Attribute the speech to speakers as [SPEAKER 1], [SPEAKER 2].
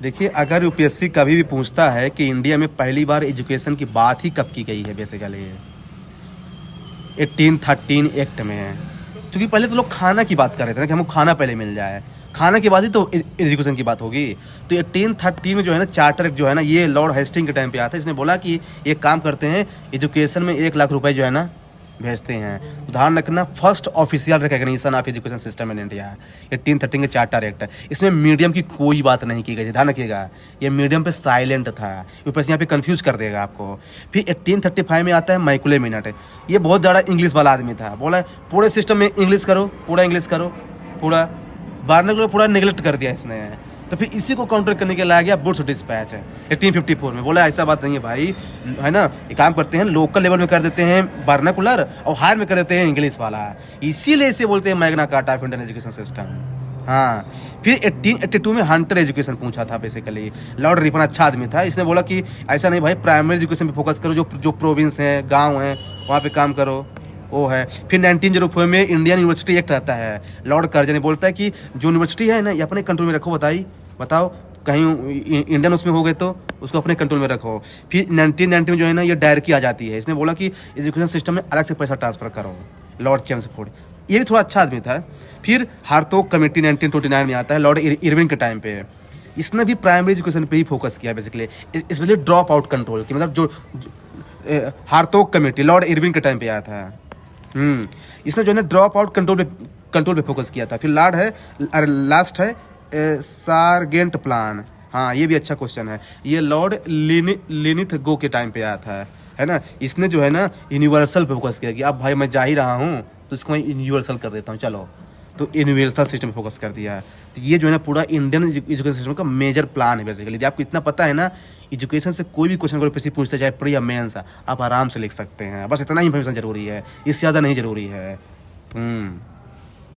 [SPEAKER 1] देखिए, अगर यूपीएससी कभी भी पूछता है कि इंडिया में पहली बार एजुकेशन की बात ही कब की गई है, बेसिकली 1813 एक्ट में है। क्योंकि पहले तो लोग खाना की बात कर रहे थे ना, कि हमको खाना पहले मिल जाए, खाना के बाद ही तो एजुकेशन की बात होगी। तो 1813 में जो है ना, चार्टर एक्ट जो है ना, ये लॉर्ड हेस्टिंग के टाइम पे आता है। इसने बोला कि एक काम करते हैं, एजुकेशन में 1 लाख रुपए जो है ना भेजते हैं। तो ध्यान रखना, first official recognition of education system in India है 1813 के चार्टर एक्ट है। इसमें मीडियम की कोई बात नहीं की गई थी, ध्यान रखिएगा। ये मीडियम पे साइलेंट था, ऊपर से यहाँ पे कंफ्यूज कर देगा आपको। फिर 1835 में आता है मैकुले मिनट। ये बहुत ज़्यादा इंग्लिश वाला आदमी था, बोला पूरे सिस्टम में इंग्लिश करो, पूरा इंग्लिश करो, पूरा बारने को पूरा नेगलेक्ट कर दिया इसने। तो फिर इसी को काउंटर करने के लिए आ गया वुड्स डिस्पैच है 1854 में। बोला ऐसा बात नहीं है भाई, है ना, एक काम करते हैं, लोकल लेवल में कर देते हैं वर्नाकुलर और हायर में कर देते हैं इंग्लिश वाला। इसीलिए इसे बोलते हैं Magna carta of Indian education system. हाँ, फिर 1882 में हंटर एजुकेशन पूछा था। बेसिकली लॉर्ड रिपन अच्छा आदमी था, इसने बोला कि ऐसा नहीं भाई, प्राइमरी एजुकेशन पे फोकस करो, जो प्रोविंस हैं, गाँव हैं, वहाँ पे काम करो, वो है। फिर 1904 में इंडियन यूनिवर्सिटी एक्ट आता है। लॉर्ड कर्जन बोलता है कि जो यूनिवर्सिटी है ना, ये अपने कंट्रोल में रखो। बताओ कहीं इंडियन उसमें हो गए तो उसको अपने कंट्रोल में रखो। फिर 1990 में जो है ना, ये डायरेक्टरी आ जाती है। इसने बोला कि एजुकेशन सिस्टम में अलग से पैसा ट्रांसफर करो। लॉर्ड चेम्सफोर्ड, ये भी थोड़ा अच्छा आदमी था। फिर हार्थोग कमेटी 1929 में आता है, लॉर्ड इरविन के टाइम पे। इसने भी प्राइमरी एजुकेशन पे ही फोकस किया basically, specially drop out control की। मतलब जो हार्थोग कमेटी लॉर्ड इरविन के टाइम पे आया था। इसने जो है ना ड्रॉप आउट कंट्रोल पे फोकस किया था। फिर लास्ट है सारगेंट प्लान। हाँ, ये भी अच्छा क्वेश्चन है। ये लॉर्ड लिनिथ गो के टाइम पे आया था, है ना। इसने जो है ना यूनिवर्सल पे फोकस किया कि अब भाई मैं जा ही रहा हूँ तो इसको मैं यूनिवर्सल कर देता हूँ, चलो। तो यूनिवर्सल सिस्टम पे फोकस कर दिया है। तो ये जो है ना पूरा इंडियन एजुकेशन सिस्टम का मेजर प्लान है बेसिकली। यदि आपको इतना पता है ना, एजुकेशन से कोई भी क्वेश्चन अगर किसी पूछते चाहे प्री या मेंस, आप आराम से लिख सकते हैं। बस इतना ही इन्फॉर्मेशन जरूरी है, इससे ज़्यादा नहीं जरूरी है।